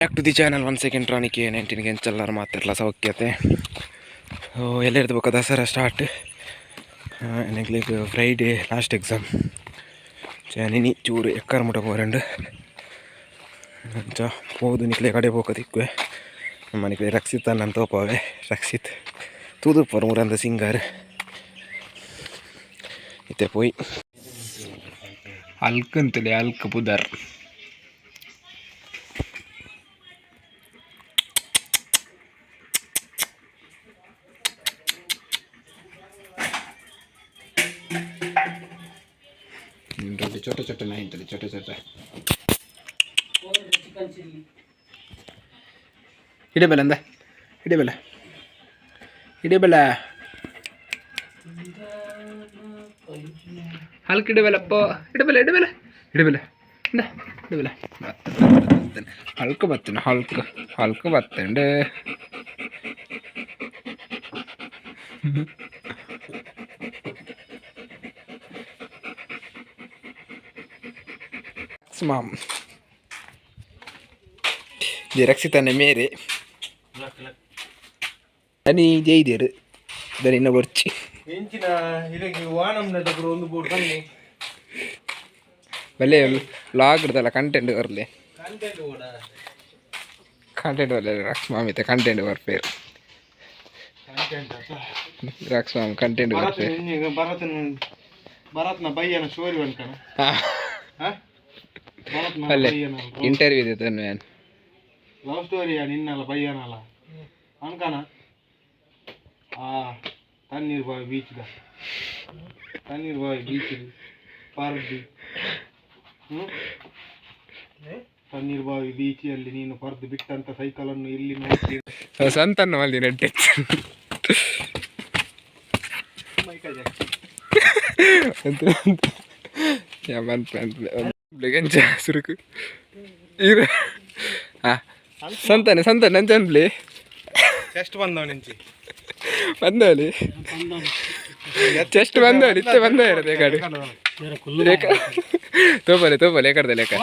Back to the channel 1 second ರಾಣಿಕೆ 19 ಎಂಚೆಲ್ಲರೂ ಮಾತೆಲ್ಲ ಸೌಖ್ಯತೆ ಎಲ್ಲ ಇರ್ಬೇಕು ದಸರಾ ಸ್ಟಾರ್ಟ್ ನೆಕ್ಲಿಗೆ ಫ್ರೈಡೇ ಲಾಸ್ಟ್ ಎಕ್ಸಾಮ್ ನಿನಿ ಚೂರು ಎಕ್ಕರ ಮುಟ ಪೋರಂಡು ಹೋದು ನಿಕ್ಲೆ ಕಡೆ ಹೋಗೋದಿಕ್ವೆ ಮನೆಗೆ ರಕ್ಷಿತ್ ಅನ್ನಂತ ತೋಪವೆ ರಕ್ಷಿತ್ ತೂದು ಪರ್ ಮೂರಂದ ಸಿಂಗರ್ ಇತ್ತೆ ಪೋಯ್ ಅಲ್ಕಂತಲೆ ಅಲ್ಕ ಪುದರ್ छोटे छोटे नहीं चले छोटे छोटे इडे बेला अंदा इडे बेला हल्क इडे बेला पो इडे बेला अंदा इडे बेला हल्क बत्तन हल्क बत्तंडे माम रक्षिताने मेरे आणि जयदेर दरिन वर्ची ಎಂಚಿನ ಇದಕ್ಕೆ ವಾನಂನ ತಗರು ಒಂದು ಬೋರ್ಡ್ ಬನ್ನಿ ಬಲೆ ವ್ಲಾಗ್ ಇರ್ತಲ್ಲ ಕಂಟೆಂಟ್ ಬರಲಿ ಕಂಟೆಂಟ್ ಬರಲಿ ರಕ್ಷ ಮಾಮಿತೆ ಕಂಟೆಂಟ್ ಬರ್ಪೇರು ರಕ್ಷ ಮಾಮ್ ಕಂಟೆಂಟ್ ಬರ್ಪೇರು ಭರತ್ನ ಬಯ್ಯನ ಸ್ಟೋರಿ ಅನ್ಕಣ ಅಲ್ಲೇ ಇಂಟರ್ವ್ಯೂ ಇದೆ ತಾನು ಏನು ಲವ್ ಸ್ಟೋರಿಯಾ ನಿನ್ನಲ್ಲ ಬಯ್ಯನಲ್ಲ ಅನ್ಕಣ ತಣ್ಣೀರ್ ಬಾವಿ ಬೀಚ್ ಪರ್ದು ತಣ್ಣೀರ್ ಬಾವಿ ಬೀಚಿಯಲ್ಲಿ ನೀನು ಪರ್ದು ಬಿಟ್ಟಂತ ಸೈಕಲನ್ನು ಇಲ್ಲಿ ನೋಡಿ ಸಂತನ್ನು ಅಲ್ಲಿ ನೆಟ್ಟೆ ಸುರುಕು ಸಂತಾನೆ ನಂಚನ್ಲಿ ಚೆಸ್ಟ್ ಬಂದವನಿಂಚಿ ಬಂದವಲಿ ಚೆಸ್ಟ್ ಬಂದವಲಿ ಇತ್ತೆ ಬಂದ ಇರೋದು ಗಾಡಿ ಲೇಖ ತೋಪಲಿ ಏಕಡ್ದೆ ಲೇಖ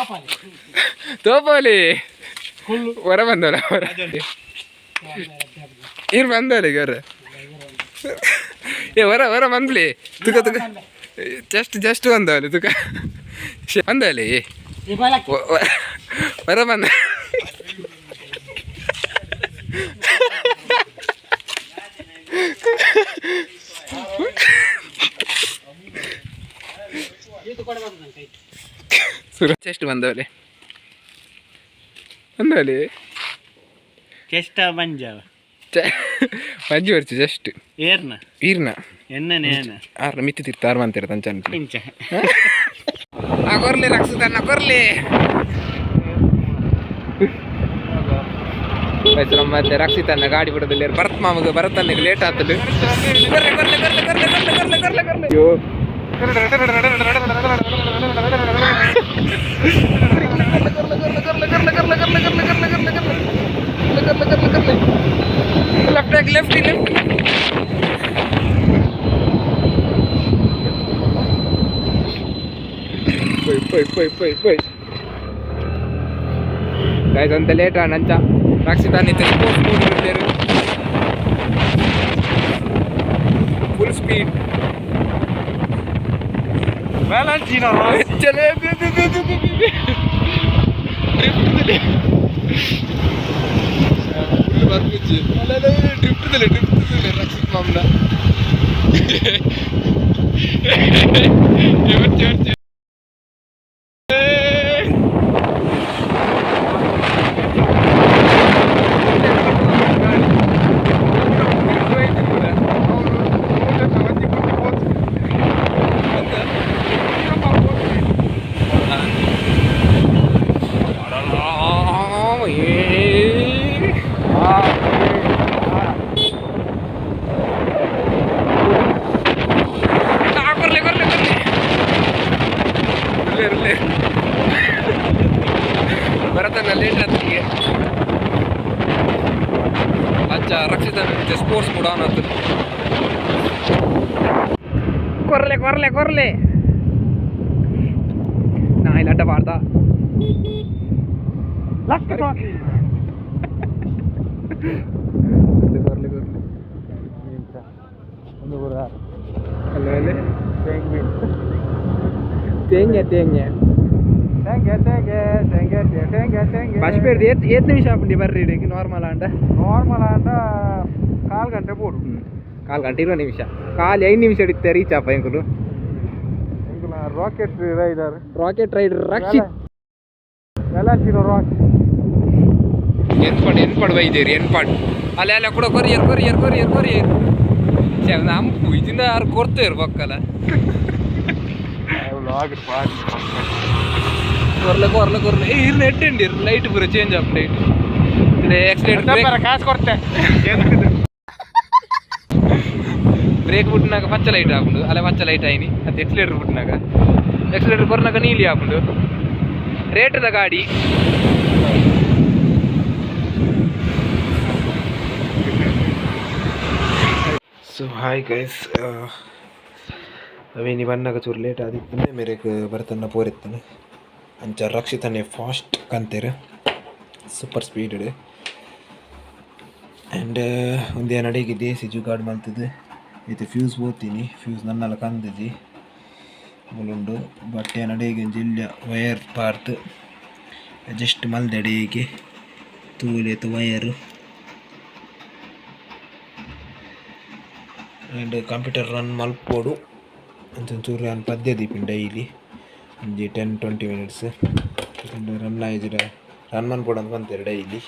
ತೋಪಲಿ ಹೊರ ಬಂದವಲ್ಲ ಹೊರ ಇರ್ ಬಂದವಲಿ ಈಗ ಹೊರ ಬಂದ್ಲಿ ತುಕ ಜಸ್ಟ್ ಬಂದವಲಿ ತುಕ ಬಂದವಲಿ ಹೊರ ಬಂದ ಚೆಸ್ಟ್ ಬಂದವಲಿ ಚೆಷ್ಟ ಮಂಜಾವ ಮಂಜು ಬರ್ಚು ಜಸ್ಟ್ ಈರ್ನ ಆರ್ನ ಮಿತ್ತಿ ತಿರ್ತ ಆರು ಅಂತೀರ ತಂಚನ್ ಕೊರ್ಲಿ ರಕ್ಷಿತನ್ನ ಕೊರ್ಲಿ ಮತ್ತೆ ರಕ್ಷಿತನ್ನ ಗಾಡಿ ಬಿಡೋದಿಲ್ಲ ಭರತ್ ಮಾಮಗೆ ಭರತನಿಗೆ ಲೇಟ್ ಆಗ್ತದೆ ಲೆಫ್ಟ್ ಗೈಸ್ ಅಂತ ಲೇಟ್ ನಂಚ ರಕ್ಷಿತಾನಿತ್ತೆ ಸ್ಪೋರ್ಟ್ಸ್ ಮೂಡ್ ಬಿಡ್ತೇರು ಫುಲ್ ಸ್ಪೀಡ್ ವ್ಯಾಲೆಂಟಿನೋ ಚಲೇ ಡ್ರಿಫ್ಟ್ ರಕ್ಷಿತ್ ಮಾಮ್ನ ಭರತನ ಲೇಟ್ ಆತನಿಗೆ ಅಚ್ಚ ರಕ್ಷಿತನ ಸ್ಪೋರ್ಟ್ಸ್ ಕೂಡ ಆನ್ ಆಗ್ತದೆ ಕೊರ್ಲೆ ನಾ ಇಲ್ಲ ಅಡ್ಡ ಮಾಡ್ದ ಬರ್ಲಿ ಒಂದು ಊರ ಅಲ್ಲೇ ತೆಂಗೆ ಬಸ್ ಏತ್ ನಿಮಿಷ ಆಪುಂಡಿ ಬರ್ರಿ ನಾರ್ಮಲ್ ಅಂಡ ಕಾಲು ಗಂಟೆ ಬೋಡು 4 ಗಂಟೆ 20 ನಿಮಿಷ ಕಾಲು 5 ನಿಮಿಷ ಹಿಡಿತೆ ರೀಚ್ ಆಪ ಎಂಕುಲು ರಾಕೆಟ್ ರೈಡರ್ ರಕ್ಷಿತ್ ಎಲ್ಲಾಚಿರೋ ರಾಕೆಟ್ ಎನ್ಪಡ್ ಬೈದೇರಿ ಎನ್ಪಡ್ ಅಲ್ಲ ಕೂಡ ಕೊರಿಯರ್ ನಮ್ಮ ಇದನ್ನ ಯಾರು ಕೊಡ್ತಾ ಇರ್ಬೇಕಲ್ಲ ಕೊರ್ಲೆ ಇರ್ನ ಎಟ್ಟಂಡಿ ಲೈಟ್ ಪೂರ ಚೇಂಜ್ ಆಪ್ ಲೈಟ್ ಆಕ್ಸಿಡೆಂಟ್ ಕಾಸು ಕೊಡ್ತೆ ಬ್ರೇಕ್ ಬಿಟ್ಟಿನಾಗ ಪಚ್ಚ ಲೈಟ್ ಹಾಕೊಂಡು ಅಲ್ಲ ಪಚ್ಚ ಲೈಟ್ ಆಯ್ನಿ ಅದು ಎಕ್ಸಲೇಟರ್ ಕೊರ್ನಾಗ ನೀಲಿ ಹಾಕೊಂಡು ರೇಟದ ಗಾಡಿ ಸೊ ಹಾಯ್ ಗೈಸ್ ಅವೇನಿ ಬನ್ನಾಗ ಚೂರು ಲೇಟ್ ಆದಿತ್ತಂದ್ರೆ ಮೇರೆಗೆ ಬರ್ತನ್ನ ಪೋರಿತ್ತಾನೆ ಅಂಚ ರಕ್ಷಿತನೇ ಫಾಸ್ಟ್ ಕಂತೇರು ಸೂಪರ್ ಸ್ಪೀಡ್ ಆ್ಯಂಡ್ ಒಂದೇ ನಡಿಗೆ ಸಿ ಜುಗಾಡ್ ಮಾಡ್ತಿದ್ದೆ ಇದು ಫ್ಯೂಸ್ ಓದ್ತೀನಿ ಫ್ಯೂಸ್ ನನ್ನೆಲ್ಲ ಕಂದಿದ್ದಿ ಮೂಲುಂಡು ಬಟ್ಟೆ ನಡಿಗೆ ಜಿಲ್ಲೆ ವಯರ್ ಪಾರ್ತ್ ಜಸ್ಟ್ ಮಲ್ದಡಿಗೆ ತೂಲೇತು ವಯರು ಆ್ಯಂಡ್ ಕಂಪ್ಯೂಟರ್ ರನ್ ಮಲ್ಪೋಡು ಒಂಚೂರು ನಾನು ಪದ್ಯ ದೀಪಿನ ಡೈಲಿ ಒಂದು 10-20 ಮಿನಿಟ್ಸ್ ರನ್ ಆಯ್ತು ರನ್ ಮನ್ಪೋಡು ಅಂತ ಬಂತಾರೆ ಡೈಲಿ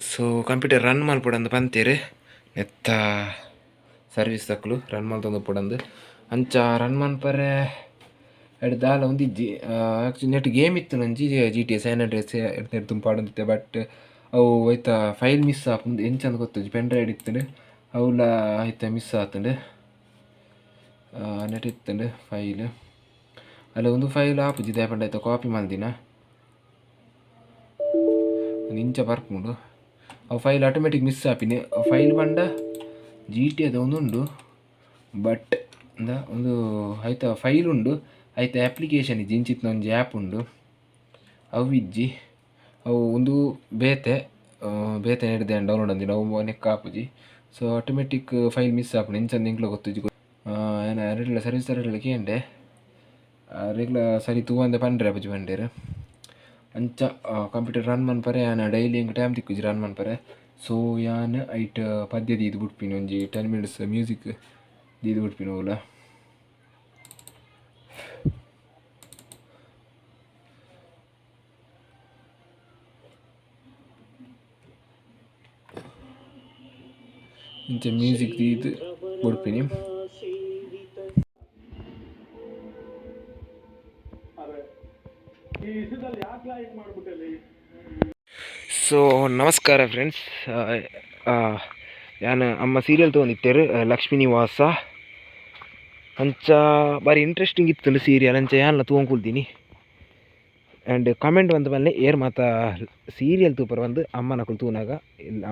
ಸೊ ಕಂಪ್ಯೂಟರ್ ರನ್ ಮಲ್ಪೋಡು ಅಂತ ಬಂತೀರಿ ನೆತ್ತ ಸರ್ವಿಸ್ ತಕ್ಕಲು ರನ್ ಮಲ್ತೊಂದು ಪೋಡಂದು ಅಂಚ ರನ್ ಮನ್ಪರೆ ಎಡ್ ದಾಲ ಒಂದಿಜ್ಜಿ ಆ್ಯಕ್ಚುಲಿ ನೆಟ್ ಗೇಮ್ ಇತ್ತು ನಂಜಿ GTA San Andreas ಎಡ್ತು ಪಾಡಂದಿತ್ತೆ ಬಟ್ ಅವು ಆಯ್ತಾ ಫೈಲ್ ಮಿಸ್ ಆಪುಂಡು ಎಂಚಂದ ಗೊತ್ತಜ್ಜಿ ಪೆನ್ ಡ್ರೈವ್ ಇತ್ತಂಡು ಅವಳ ಆಯ್ತಾ ಮಿಸ್ ಆತಂಡು ನೆಟ್ ಇತ್ತಂಡು ಫೈಲ್ ಅಲ್ಲ ಒಂದು ಫೈಲ್ ಆಪುಜಿ ದೇಪಂಡ ಆಯ್ತಾ ಕಾಪಿ ಮಲ್ದಿನ ಒಂದು ಇಂಚ ಬರ್ಪುಂಡು ಅವು ಫೈಲ್ ಆಟೋಮೆಟಿಕ್ ಮಿಸ್ ಆಪಿನಿ ಫೈಲ್ ಬಂಡ GTA ಒಂದುಂಡು ಬಟ್ ಒಂದು ಆಯ್ತಾ ಫೈಲ್ ಉಂಡು ಆಯ್ತಾ ಅಪ್ಲಿಕೇಶನ್ ಇಜ್ಜಿ ಇಂಚಿತ್ತಿನ ಒಂಜಿ ಆ್ಯಪ್ ಉಂಡು ಅವು ಇಜ್ಜಿ ಅವು ಒಂದು ಬೇತೆ ಹಿಡ್ದೆ ಡೌನ್ಲೋಡ್ ಅಂದಿನ ಅವು ನೆಕ್ ಆಪುಜಿ ಸೊ ಆಟೋಮೆಟಿಕ್ ಫೈಲ್ ಮಿಸ್ ಆಪುಂಡು ಇಂಚಂದ ಇಂಕ್ಲ ಗೊತ್ತುಜಿ ಏನ ರೆಗ್ಯುಲರ್ ಸರ್ವಿಸ್ ರೆಗ್ಯುಲರ್ ಕೇಂಡೆ ರೆಗ್ಯುಲರ್ ಸರಿ ತೂವಂದೆ ಪಂಡ್ರೆ ಆಪುಜಿ ಪಂಡೇರು ಅಂಚ ಕಂಪ್ಯೂಟರ್ ರನ್ ಮನ್ಪರೆ ಯಾನ ಡೈಲಿ ಹಿಂಗೆ ಟೈಮ್ ತಿಕ್ಕುಜಿ ರನ್ ಮನ್ಪರೆ ಸೊ ಯಾನ್ ಐಟ್ ಪದ್ಯ ದೀದು ಬಿಟ್ಪಿನಿ ಒಂಜಿ 10 ಮಿನಿಟ್ಸ್ ಮ್ಯೂಸಿಕ್ ದೀದು ಬಿಟ್ಪಿನ ಅವಲ ಇಂಚ ಮ್ಯೂಸಿಕ್ ದೀದು ಬಿಡ್ಪಿನಿ ಸೊ ನಮಸ್ಕಾರ ಫ್ರೆಂಡ್ಸ್ ಯಾನು ಅಮ್ಮ ಸೀರಿಯಲ್ ತೊಗೊಂಡಿತ್ತೇರು ಲಕ್ಷ್ಮೀ ನಿವಾಸ ಅಂಚ ಬಾರಿ ಇಂಟ್ರೆಸ್ಟಿಂಗ್ ಇತ್ತು ಸೀರಿಯಲ್ ಅಂಚ ಯಾನ್ಲ ತೊಗೊಂಡ್ಕೊಳ್ತೀನಿ ಆ್ಯಂಡ್ ಕಮೆಂಟ್ ಬಂದ ಮೇಲೆ ಏರ್ ಮಾತ ಸೀರಿಯಲ್ ತೂಪರ್ ಬಂದು ಅಮ್ಮನಕುಲು ತೂನಾಗ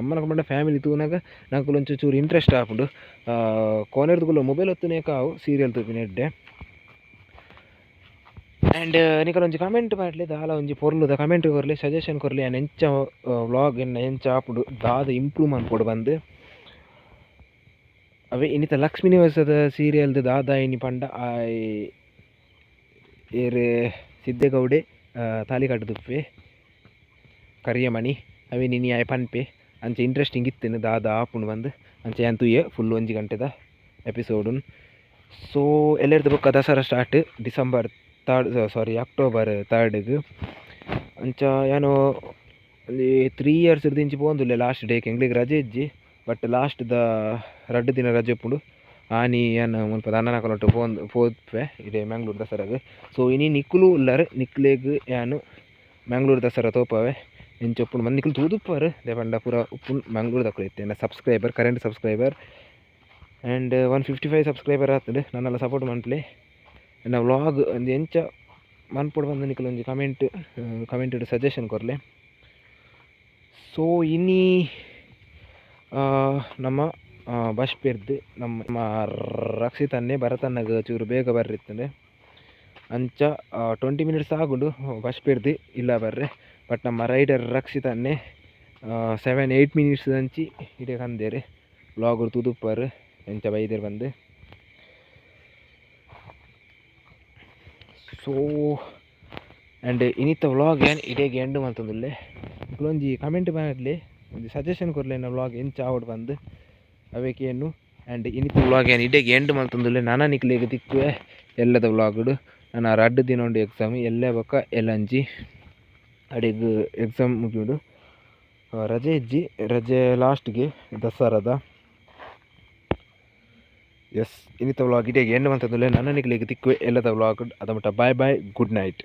ಅಮ್ಮನಕು ಬಂದ ಫ್ಯಾಮಿಲಿ ತೂನಾಗ ನಾಕುಲು ಒಂಚೂರು ಚೂರು ಇಂಟ್ರೆಸ್ಟ್ ಆಪುಂಡು ಕೊನೆರ್ದುಗುಲು ಮೊಬೈಲ್ ಹೊತ್ತುನೇ ಕಾವು ಸೀರಿಯಲ್ ತೂಪಿನ ಎಡ್ಡೆ ಆ್ಯಂಡ್ ನಿಕಲ್ ಒಂಜಿ ಕಮೆಂಟ್ ಮಾಡಲಿ ದಾಲ ಒಂಜಿ ಪೊರ್ಲುದ ಕಮೆಂಟ್ ಕೊರಲಿ ಸಜೆಷನ್ ಕೊರಲಿ ಆ್ಯಂಡ್ ಎಂಚ ವ್ಲಾಗ್ ಎಂಚ ಆಪುಡು ದಾದ ಇಂಪ್ರೂವ್ ಮನ್ಪೊಡು ಬಂದು ಅವೇ ಇನ್ನಿತ ಲಕ್ಷ್ಮೀ ನಿವಾಸದ ಸೀರಿಯಲ್ದು ದಾದ ಇನಿ ಪಂಡ ಏರು ಸಿದ್ದೇಗೌಡೆ ತಾಲಿ ಕಟ್ಟುದುಪ್ಪೆ ಕರಿಯಮಣಿ ಅವೇ ನಿನಿ ಆಯ್ ಪನ್ಪೆ ಅಂಚೆ ಇಂಟ್ರೆಸ್ಟಿಂಗ್ ಇತ್ತೇನು ದಾದ ಆಪುಂಡು ಬಂದು ಅಂಚೆ ಯಾನ್ ತೂಯೆ ಫುಲ್ 1 ಗಂಟೆದ ಎಪಿಸೋಡು ಸೊ ಎಲ್ಲರದು ಬೊಕ್ಕ ದಸರಾ ಸ್ಟಾರ್ಟ್ ಅಕ್ಟೋಬರ್ 3 ಅಂಚ ಯಾನು ಒಂದು 3 ಇಯರ್ಸ್ ಇಂಚಿ ಪೋಂದುಲ್ಲೆ ಲಾಸ್ಟ್ ಡೇಗೆ ಎಂಗ್ಲಿಗೆ ರಜೆ ಇಜ್ಜಿ ಬಟ್ ಲಾಸ್ಟ್ದ 2 ದಿನ ರಜೆ ಉಪ್ಪುಂಡು ಆನಿ ಏನು ಮುಲ್ಪ ಅಣ್ಣನಕಲೊಟ್ಟು ಪೋದ್ಪೆ ಇದೇ ಮ್ಯಾಂಗ್ಳೂರು ದಸರಾಗೆ ಸೊ ಇನಿ ನಿಕ್ಕುಲು ಉಲ್ಲರ್ ನಿಕ್ಲೆಗ್ ಯಾನು ಮ್ಯಾಂಗ್ಳೂರು ದಸರಾ ತೋಪವೆ ಎಂಚ ಉಪ್ಪುಂಡು ಮಂದಿ ನಿಕ್ಕಲು ತೂದುಪ್ಪರು ದೇಪಂಡ ಪೂರ ಉಪ್ಪುಂಡು ಮ್ಯಾಂಗ್ಳೂರು ದಕ್ಕಲು ಇತ್ತೇನೆ subscriber current subscriber and 155 subscriber ಆಗ್ತದೆ ನನ್ನೆಲ್ಲ ಸಪೋರ್ಟ್ ಮನ್ಪಲೆ ನಾ ವ್ಲಾಗ್ ಒಂದು ಎಂಚ ಮನ್ಪೊಡು ಬಂದು ನಿಕ್ಕಲು ಒಂಜಿ ಕಮೆಂಟ್ ಸಜೆಷನ್ ಕೊರಲೆ ಸೊ ಇನ್ನಿ ನಮ್ಮ ಬಸ್ ಪೇರ್ದು ನಮ್ಮ ರಕ್ಷಿತನ್ನೇ ಭರತನ್ನಾಗ ಚೂರು ಬೇಗ ಬರ್ರಿತ್ತಂಡೆ ಅಂಚ 20 ಮಿನಿಟ್ಸ್ ಆಗುಂಡು ಬಸ್ ಪೆರ್ದು ಇಲ್ಲ ಬರ್ರೆ. ಬಟ್ ನಮ್ಮ ರೈಡರ್ ರಕ್ಷಿತನ್ನೇ 7-8 ಮಿನಿಟ್ಸ್ ಅಂಚಿ ಇಡೀ ಕಂದೇರು ವ್ಲಾಗರ್ ತುದುಪ್ಪರು ಎಂಚ ಬೈದೇರು ಬಂದು. ಸೊ ಆ್ಯಂಡ್ ಇನ್ನಿತ್ತ ವ್ಲಾಗ್ ಏನು ಇಡೀಗೆ ಎಂಡ್ ಮಲ್ತೊಂದುಲ್ಲೆ ಒಂಜಿ ಕಮೆಂಟ್ ಮಾಡಲಿ ಒಂದು ಸಜೆಷನ್ ಕೊರಲಿ ನನ್ನ ವ್ಲಾಗ್ ಎಂಚ ಆವಡ್ ಬಂದು ಅವೇಕೇನು. ಆ್ಯಂಡ್ ಇನ್ನಿತ್ತ ವ್ಲಾಗ್ ಏನು ಇಡೀಗೆ ಎಂಡ್ ಮಲ್ತೊಂದುಲ್ಲೆ ನಾನು ನಿಕ್ಲಿಗೆ ತಿಕ್ಕುವೆ ಎಲ್ಲದ ವ್ಲಾಗ್ಡು. ನಾನು ರಡ್ಡು ದಿನ ಉಂಡು ಎಕ್ಸಾಮ್ ಎಲ್ಲೇ ಬೊಕ್ಕ ಎಲ್ಲಂಜಿ ಅಡಿಗೆ ಎಕ್ಸಾಮ್ ಮುಗಿಯುಡು. ರಜೆ ಇಜ್ಜಿ ರಜೆ ಲಾಸ್ಟ್ಗೆ ದಸರಾದ. ಎಸ್ ಇನ್ನಿತ್ತ ವ್ಲಾಗ್ ಇಡೀಗೆ ಎಂಡ್ ಮಲ್ತೊಂದುಲ್ಲೆ ನಾನು ನಿಕ್ಲಿಗೆ ತಿಕ್ಕುವೆ ಎಲ್ಲದ ವ್ಲಾಗ್. ಅದ ಮಟ್ಟ ಬಾಯ್ ಬಾಯ್, ಗುಡ್ ನೈಟ್.